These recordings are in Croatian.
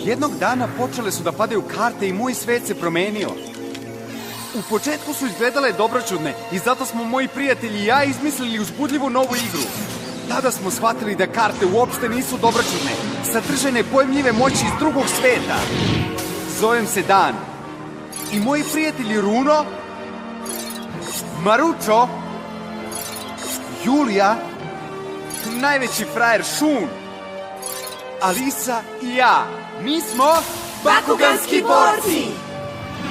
Jednog dana počele su da padaju karte i moj svet se promenio. U početku su izgledale dobročudne i zato smo moji prijatelji i ja izmislili uzbudljivu novu igru. Tada smo shvatili da karte uopšte nisu dobročudne, sadržane pojmljive moći iz drugog sveta. Zovem se Dan. I moji prijatelji Runo, Maručo, Julija, najveći frajer Šun, Alisa i ja. Mi smo Bakuganski borci!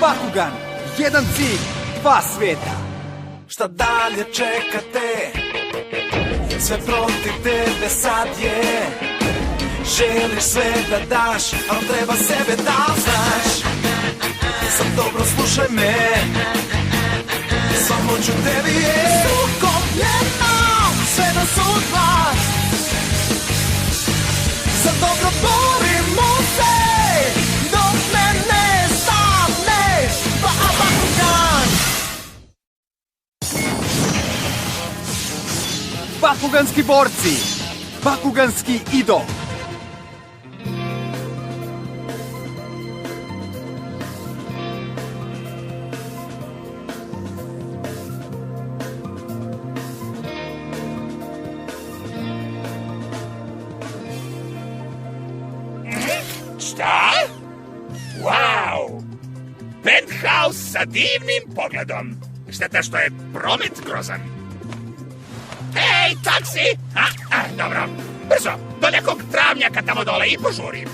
Bakugan, jedan cilj, dva sveta. Šta dalje čekate? Sve protiv tebe sad je. Želiš sve da daš, ali treba sebe da znaš. Sad dobro slušaj me, samo ću tebi je sukobljeno sve do sutra. Sad dobro borimo se dok me ne stavneš. Bakugan! Bakuganski borci, Bakuganski idol. Šta? Wow! Penthouse sa divnim pogledom. Šteta što je promet grozan. Ej, taksi! Dobro, brzo, do nekog travnjaka tamo dole i požuri.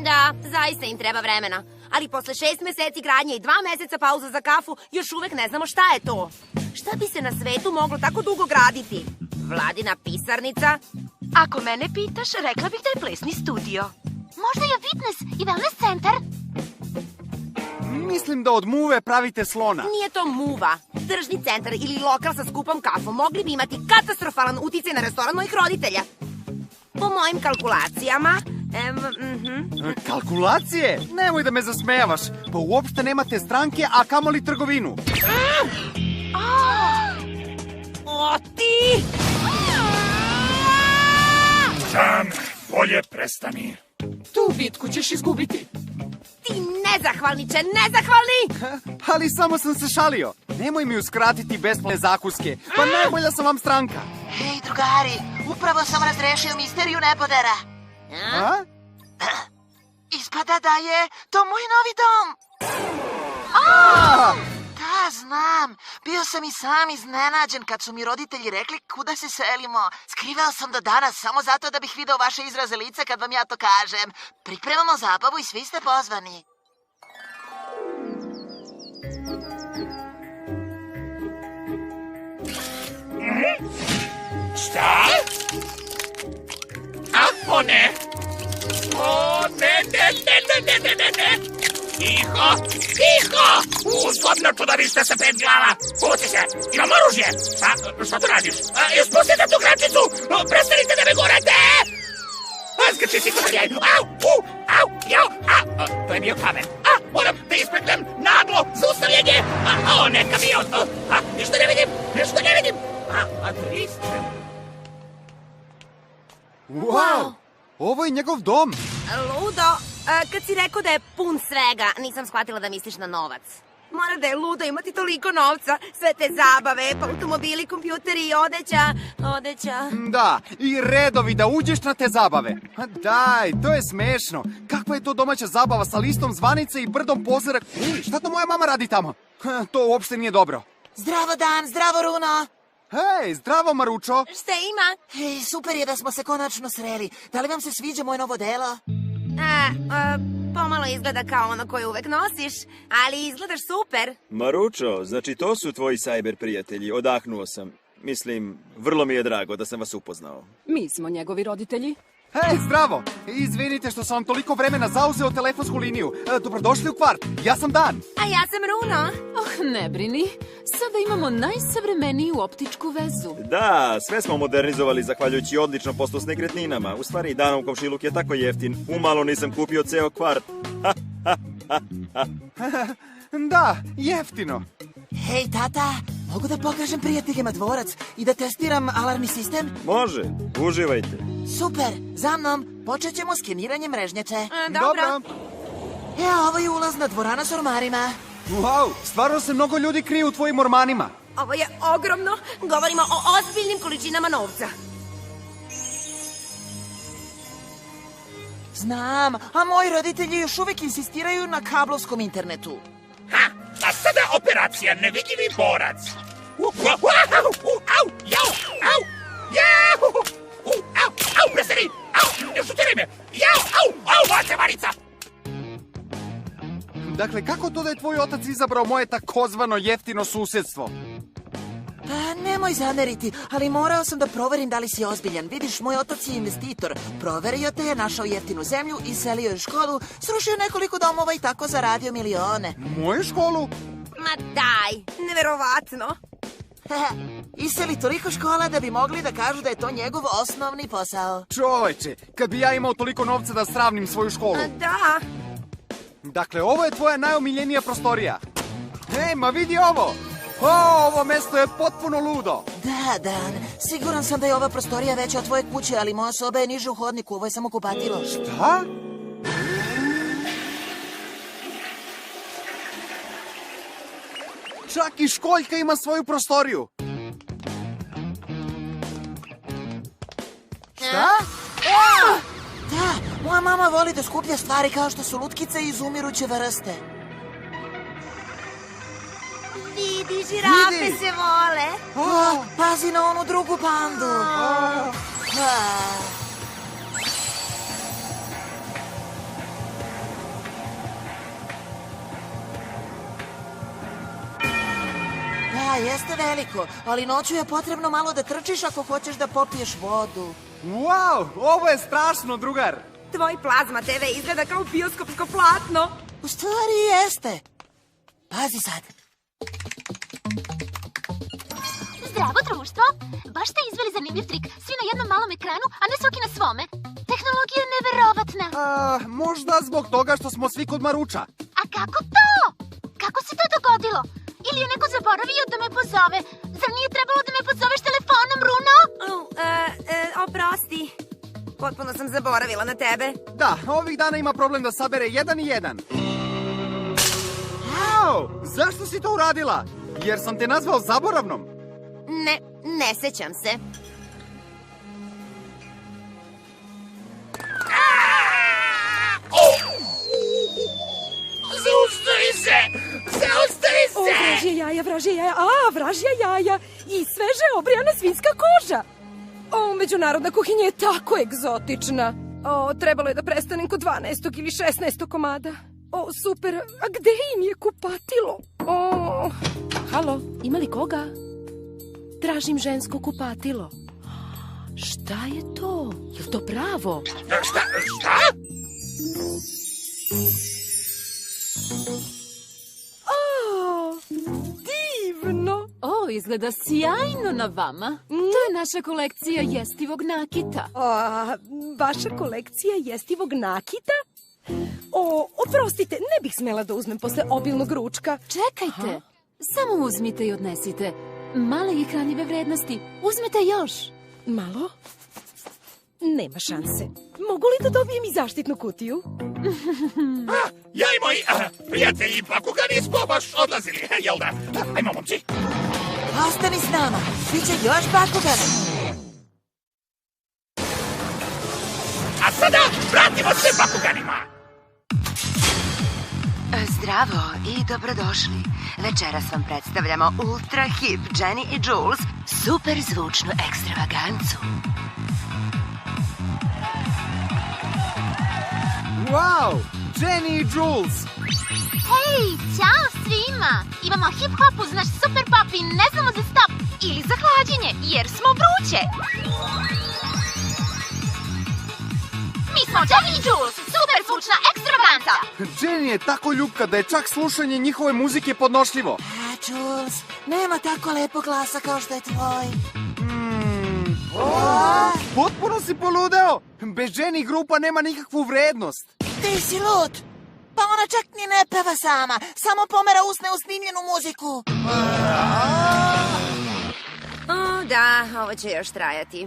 Da, zaista im treba vremena. Ali posle 6 meseci gradnje i 2 meseca pauza za kafu, još uvek ne znamo šta je to. Šta bi se na svetu moglo tako dugo graditi? Vladina pisarnica? Ako mene pitaš, rekla bih da je plesni studio. Možda je fitness i wellness centar? Mislim da od muve pravite slona. Nije to muva. Tržni centar ili lokal sa skupom kafom mogli bi imati katastrofalan uticaj na restoran mojih roditelja. Po mojim kalkulacijama... Kalkulacije? Nemoj da me zasmejavaš. Pa uopšte nemate stranke, a kamoli trgovinu. O, ti! Sam, bolje prestani. Tu bitku ćeš izgubiti. Ti nezahvalniče, nezahvalni! Ali samo sam se šalio. Nemoj mi uskratiti besplatne zakuske. Pa najbolja sam vam stranka. Hej, drugari, upravo sam razrešio misteriju nebodera. A? Ispada da je to moj novi dom. Da, znam. Bio sam i sam iznenađen kad su mi roditelji rekli kuda se selimo. Skrivao sam do danas samo zato da bih video vaše izraze lica kad vam ja to kažem. Pripremamo zabavu i svi ste pozvani. Šta? O ne! O ne! Tiho! Uzgodno čudovište sa 5 glava! Pusti se! Imam oružje! Šta tu radiš? Spustite tu kračicu! Prestanite da me gorete! Zgrči si kotrljaj! To je bio kamen! Moram da ispeknem naglo zaustavljenje! Neka mi je ostalo! Ništa ne vidim! Triste! Wow! Ovo je njegov dom. Ludo, kad si rekao da je pun svega, nisam shvatila da misliš na novac. Mora da je ludo imati toliko novca, sve te zabave, pa automobili, kompjuteri, odeća... Da, i redovi da uđeš na te zabave. Daj, to je smešno. Kakva je to domaća zabava sa listom zvanice i brdom pozera? Šta to moja mama radi tamo? To uopšte nije dobro. Zdravo Dan, zdravo Runo. Hej, zdravo Maručo. Šta ima? Hej, super je da smo se konačno sreli. Da li vam se sviđa moje novo delo? Pomalo izgleda kao ono koje uvek nosiš, ali izgledaš super. Maručo, znači to su tvoji sajber prijatelji, odahnuo sam. Mislim, vrlo mi je drago da sam vas upoznao. Mi smo njegovi roditelji. Hej, zdravo! Izvinite što sam vam toliko vremena zauzeo telefonsku liniju. Dobrodošli u kvart, ja sam Dan. A ja sam Runo. Ne brini, sada imamo najsavremeniju optičku vezu. Da, sve smo modernizovali zahvaljujući odlično poslu s nekretninama. U stvari, Danov komšiluk je tako jeftin. Umalo nisam kupio ceo kvart. Da, jeftino. Hej, tata, Mogu da pokažem prijateljima dvorac i da testiram alarmni sistem? Može, uživajte. Super, za mnom. Počet ćemo skeniranjem mrežnjače. Dobro. Ovo je ulazna dvorana s ormarima. Wow, stvarno se mnogo ljudi krije u tvojim ormanima. Ovo je ogromno. Govorimo o ozbiljnim količinama novca. Znam, a moji roditelji još uvijek insistiraju na kablovskom internetu. Ha, a sada operacija Nevidljivi borac. Prestani! Ne šutiraj me! Matemarica! Dakle, kako to da je tvoj otac izabrao moje takozvano jeftino susjedstvo? Pa, nemoj zameriti, ali morao sam da proverim da li si ozbiljan. Vidiš, moj otac je investitor. Proverio te, našao jeftinu zemlju, iselio je školu, srušio nekoliko domova i tako zaradio milione. Moju školu? Ma daj, neverovatno. Iseli toliko škola da bi mogli da kažu da je to njegov osnovni posao. Čoveče, kad bi ja imao toliko novca da sravnim svoju školu. Da. Dakle, ovo je tvoja najomiljenija prostorija. Ma vidi ovo! Ovo mesto je potpuno ludo. Da, Dan, siguran sam da je ova prostorija veća od tvoje kuće, ali moja soba je niže u hodniku, ovo je samo kupatilo. Šta? Čak i školjka ima svoju prostoriju. Šta? Da, moja mama voli da skuplja stvari kao što su lutkice i izumiruće vrste. Vidi, žirafe se vole. Pazi na onu drugu pandu. Da, jeste veliko, ali noću je potrebno malo da trčiš ako hoćeš da popiješ vodu. Wow, ovo je strašno, drugar. Tvoj plazma TV izgleda kao bioskopsko platno. U stvari jeste. Pazi sad. Zdravo, društvo! Baš ste izveli zanimljiv trik. Svi na jednom malom ekranu, a ne svaki na svome. Tehnologija je neverovatna. Možda zbog toga što smo svi kod Maruča. A kako to? Kako se to dogodilo? Ili je neko zaboravio da me pozove? Zar nije trebalo da me pozoveš telefonom, Runo? Oprosti. Potpuno sam zaboravila na tebe. Da, ovih dana ima problem da sabere 1 i 1. Zašto si to uradila? Jer sam te nazvao zaboravnom. Ne sećam se. Zaustavi se! Zaustavi se! Vražja jaja i sveže obrijana svinjska koža. Međunarodna kuhinja je tako egzotična. Trebalo je da prestanem kod 12. ili 16. komada. Super, a gde im je kupatilo? Halo, ima li koga? Tražim žensko kupatilo. Šta je to? Je li to pravo? Šta? Divno. Izgleda sjajno na vama. To je naša kolekcija jestivog nakita. Vaša kolekcija jestivog nakita? Oprostite, ne bih smela da uzmem posle obilnog ručka. Čekajte, samo uzmite i odnesite. Male i hranjive vrednosti. Uzmite još. Malo? Nema šanse. Mogu li da dobijem i zaštitnu kutiju? Ja i moji prijatelji pakugani smo baš odlazili, jel da? Ajmo, momci. Ostani s nama, biće još pakugana. A sada vratimo se pakuganima. Zdravo i dobrodošli. Večeras vam predstavljamo ultra hip Jenny i Jules super zvučnu ekstravagancu. Wow, Jenny i Jules. Hej, ćao svima! Imamo hip-hop uz naš super pop i ne znamo za stop ili za hlađenje, jer smo vruće. Mi smo Jenny i Jules, super zvučna ekstravaganca. Jenny je tako ljubka da je čak slušanje njihove muzike podnošljivo. Jules, nema tako lepog glasa kao što je tvoj. Potpuno si poludeo. Bez Jenny grupa nema nikakvu vrednost. Ti si lud. Pa ona čak ni ne peva sama, samo pomera usne u snimljenu muziku. O, da, ovo će još trajati.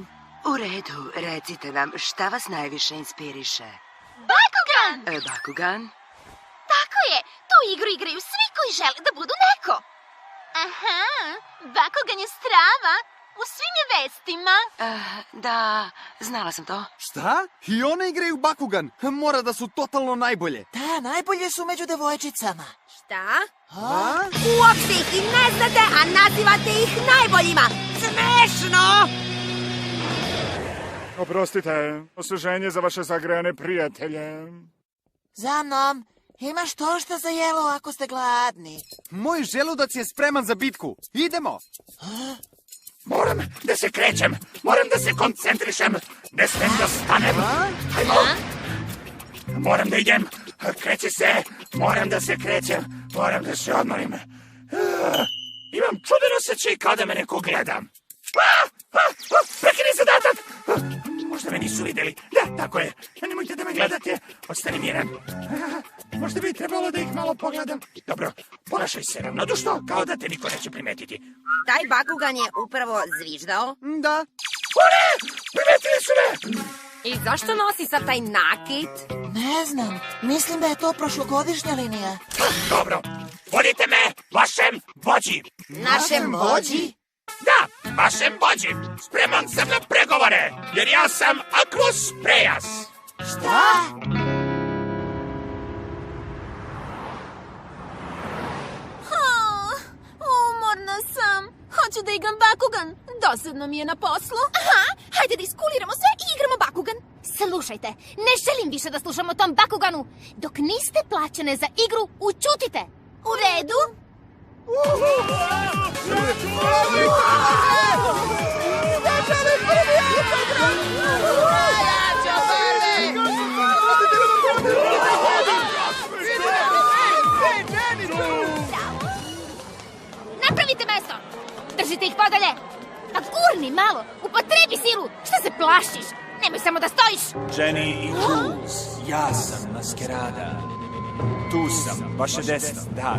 U redu, recite nam, šta vas najviše inspiriše? Bakugan! Bakugan? Tako je, tu igru igraju svi koji žele da budu neko. Aha, Bakugan je strava. U svim je vestima. Da, znala sam to. Šta? I one igraju Bakugan. Mora da su totalno najbolje. Da, najbolje su među devojčicama. Šta? Uopšte ih i ne znate, a nazivate ih najboljima. Smešno! Oprostite, osveženje za vaše zagrejane prijatelje. Za mnom, imaš to što za jelo ako ste gladni. Moj želudac je spreman za bitku. Idemo! Moram da se krećem, moram da se koncentrišem, ne smem da stanem. Hajmo! Moram da idem, kreći se, moram da se krećem, moram da se odmorim. Imam čudan osjećaj kao da me neko gleda. Prekini zadatak! Možda me nisu videli. Da, tako je. Nemojte da me gledate. Ostani miran. Možda bi trebalo da ih malo pogledam. Dobro, ponašaj se ravnodušno, kao da te niko neće primetiti. Taj Bakugan je upravo zviždao. Da. O ne! Primetili su me! I zašto nosi sad taj nakit? Ne znam, mislim da je to prošlogodišnja linija. Dobro, vodite me vašem vođi. Našem vođi? Da, vašem vođi. Spreman sam na pregovore, jer ja sam Aquos Prejas. Šta? Umorna sam. Hoću da igram Bakugan. Dosadno mi je na poslu. Aha, hajde da iskuliramo sve i igramo Bakugan. Slušajte, ne želim više da slušam o tom Bakuganu. Dok niste plaćene za igru, učutite. U redu? Napravite mesto! Držite ih podalje! Pa gurni malo! Upotrebi silu! Šta se plašiš? Nemoj samo da stojiš! Jenny i Jules, ja sam maskerada. Tu sam, vaše desno. Da,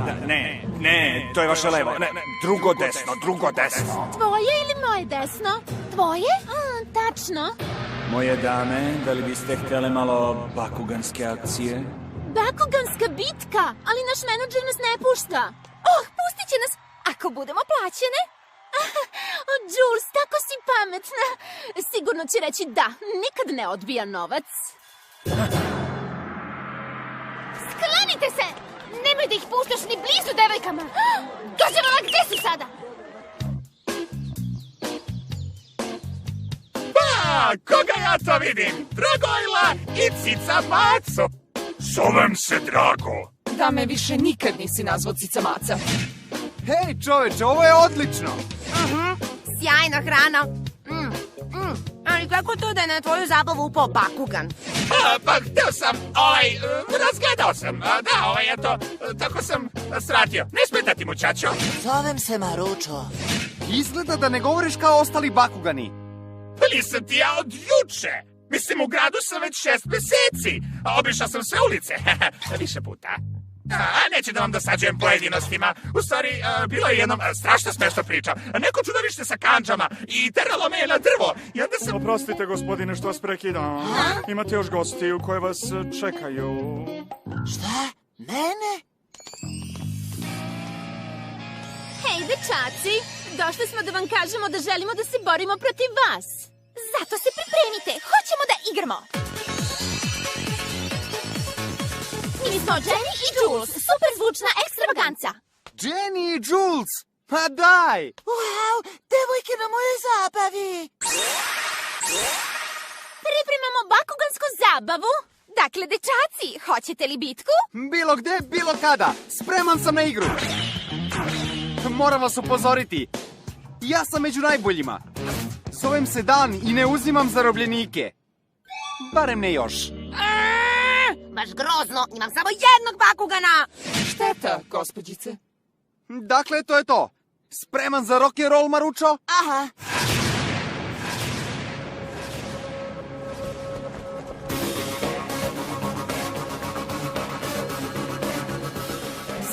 ne, to je vaše levo. Ne, drugo desno. Tvoje ili moje desno? Tvoje? Tačno. Moje dame, da li biste htjele malo bakuganske akcije? Bakuganska bitka, ali naš menadžer nas ne pušta. Pustit će nas ako budemo plaćene. Jules, tako si pametna. Sigurno će reći da, nikad ne odbija novac. Sklanite se! Nemoj da ih puštaš ni blizu devojkama. Dođevala, gde su sada? Pa, koga ja to vidim? Dragojla i Cica Maco. Zovem se Drago. Da me više nikad nisi nazvao Cica Maca. Hej, čoveče, ovo je odlično. Sjajna hrana. Ali kako to da je na tvoju zabavu upao Bakugan? Pa, hteo sam, razgledao sam. Da, eto, tako sam sratio. Ne smetati mu, čačo. Zovem se Maručo. Izgleda da ne govoriš kao ostali Bakugani. Pa nisam ti ja od juče. Mislim, u gradu sam već 6 meseci. Obišao sam sve ulice. Više puta. Neću da vam dosađujem pojedinostima. U stvari, bilo je jednom strašno smešna priča. Neko čudovište sa kandžama i teralo me je na drvo. I onda sam... Oprostite, gospodine, što vas prekidam. Imate još gostiju koje vas čekaju. Šta? Mene? Hej, dečaci, došli smo da vam kažemo da želimo da se borimo protiv vas. Zato se pripremite, hoćemo da igramo. Mi smo Jenny i Jules, super zvučna ekstravaganca. Jenny i Jules! Pa daj! Wow, devojke na mojoj zabavi! Pripremamo bakugansku zabavu. Dakle, dečaci, hoćete li bitku? Bilo gde, bilo kada. Spreman sam na igru. Moram vas upozoriti. Ja sam među najboljima. Zovem se Dan i ne uzimam zarobljenike. Barem ne još. Baš grozno, imam samo jednog Bakugana. Šteta, gospođice. Dakle, to je to. Spreman za rock'n'roll, Maručo? Aha.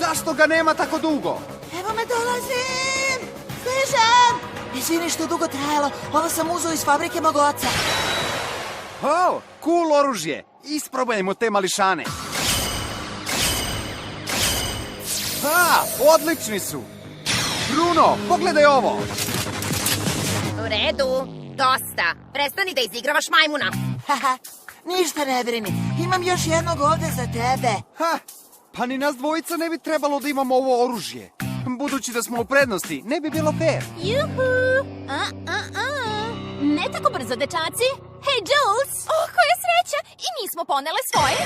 Zašto ga nema tako dugo? Evo me, dolazim! Stižem! Izvini što dugo trajalo, ovo sam uzeo iz fabrike mog oca. O, cool oružje. Isprobajmo te mališane. Odlični su. Bruno, pogledaj ovo. U redu, dosta. Prestani da izigravaš majmuna. Haha, ništa ne brini. Imam još jednog ovde za tebe. Pa ni nas dvojica ne bi trebalo da imamo ovo oružje. Budući da smo u prednosti, ne bi bilo fair. Juhu! Ne tako brzo, dečaci. Hej, Jules! Koja sreća! I mi smo ponele svoje.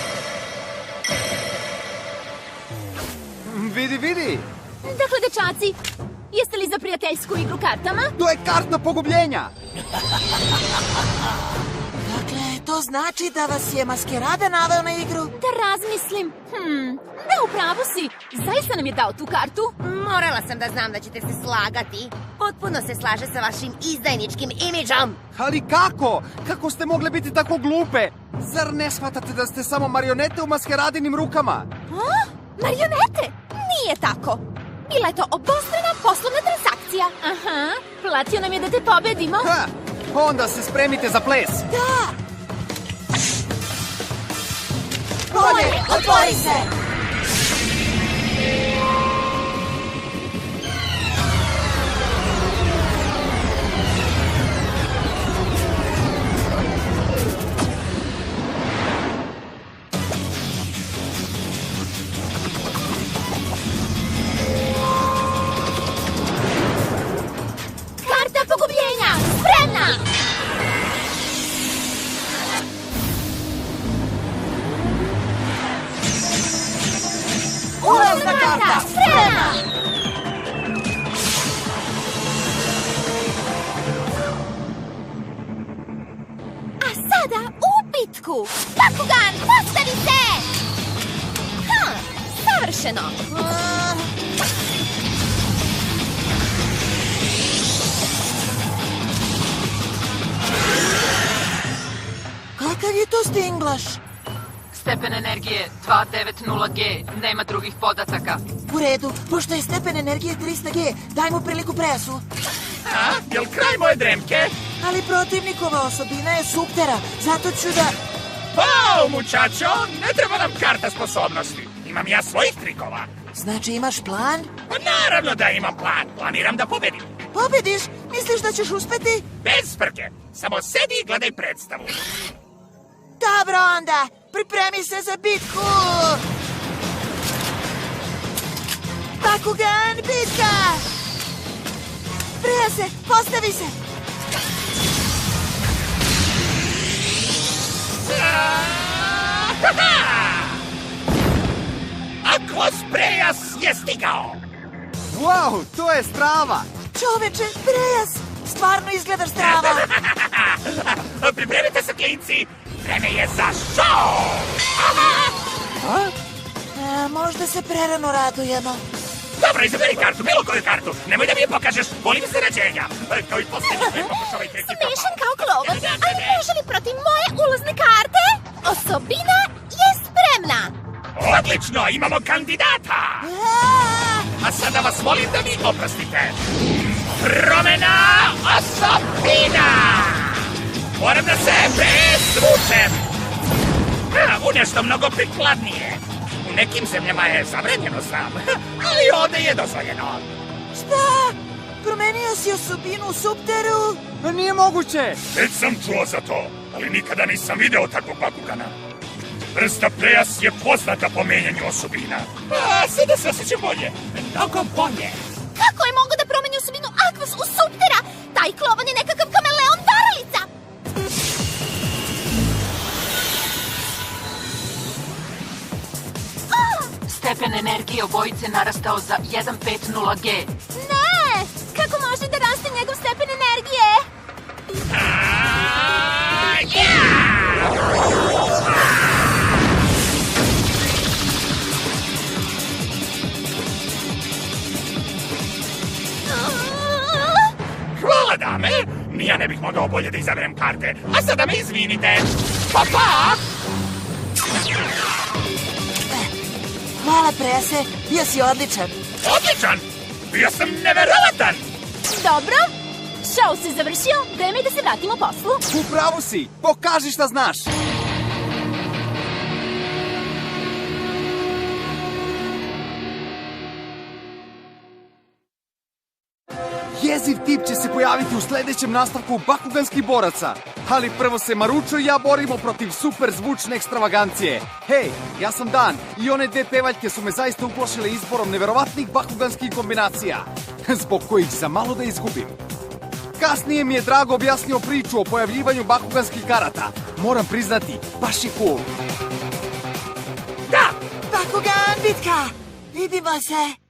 Vidi. Dakle, dečaci, jeste li za prijateljsku igru kartama? To je kartna pogubljenja. Dakle, to znači da vas je maskerada naveo na igru? Da razmislim. Da, upravo si. Zaista nam je dao tu kartu. Morala sam da znam da ćete se slagati. Potpuno se slaže sa vašim izdajničkim imidžom. Ali kako? Kako ste mogle biti tako glupe? Zar ne shvatate da ste samo marionete u maskeradinim rukama? Marionete? Nije tako. Bila je to obostrana poslovna transakcija. Aha, platio nam je da te pobedimo. Onda se spremite za ples. Da! Polje, otvori se! Karta pogubljenja, spremna! Ulazna karta, spremna! A sada u bitku! Bakugan, postavi se! Savršeno! Kakav je to stinglaš? Stepen energije 290G. Nema drugih podataka. U redu, pošto je stepen energije 300G, daj mu priliku presu. Jel kraj moje dremke? Ali protivnikova osobina je suptera, zato ću da... Mučačo, ne treba nam karta sposobnosti. Imam ja svojih trikova. Znači imaš plan? Pa naravno da imam plan. Planiram da pobedim. Pobediš? Misliš da ćeš uspeti? Bez frke. Samo sedi i gledaj predstavu. Dobro onda, pripremi se za bitku! Bakugan, bitka! Prija se, postavi se! Akvos Prejas je stigao! Wow, to je strava! Čoveče, Prejas, stvarno izgledaš strava! Pripremite se, klinci! Vreme je za šou! Možda se prerano radujemo. Dobro, izaberi kartu, bilo koju kartu. Nemoj da mi je pokažeš, volim iznenađenja. Kao i posljednji pokušavaj treći propao. Smešan kao klovac, ali može li protiv moje ulazne karte? Osobina je spremna. Odlično, imamo kandidata. A sada vas molim da mi oprostite. Promena osobina! Moram da se presvučem. U nešto mnogo prikladnije. U nekim zemljama je zabranjeno sam, ali ovde je dozvoljeno. Šta? Promenio si osobinu u supteru? Nije moguće. Već sam čuo za to, ali nikada nisam video takvog Bakugana. Vrsta Prejas je poznata po menjanju osobina. Sada se osjećam bolje. Mnogo bolje. Kako je mogo da promeni osobinu Akvos u suptera? Taj klovan je nekakav kameleon varalica. Stepen energije obojice narastao za 150G. Ne! Kako može da raste njegov stepen energije? Hvala, dame. Ni ja ne bih mogao bolje da izaberem karte. A sada me izvinite. Pa! Hvala, prese, bio si odličan. Odličan! Bio sam neverovatan! Dobro, šou se završio, vreme je da se vratimo poslu. U pravu si, pokaži šta znaš. Jeziv tip će se pojaviti u sledećem nastavku Bakuganskih boraca. Ali prvo se Maručo i ja borimo protiv super zvučne ekstravagancije. Hej, ja sam Dan i one dve pevaljke su me zaista uplošile izborom neverovatnih bakuganskih kombinacija, zbog kojih sam malo da izgubim. Kasnije mi je Drago objasnio priču o pojavljivanju bakuganskih karata. Moram priznati, baš je cool. Da! Bakugan bitka! Vidimo se!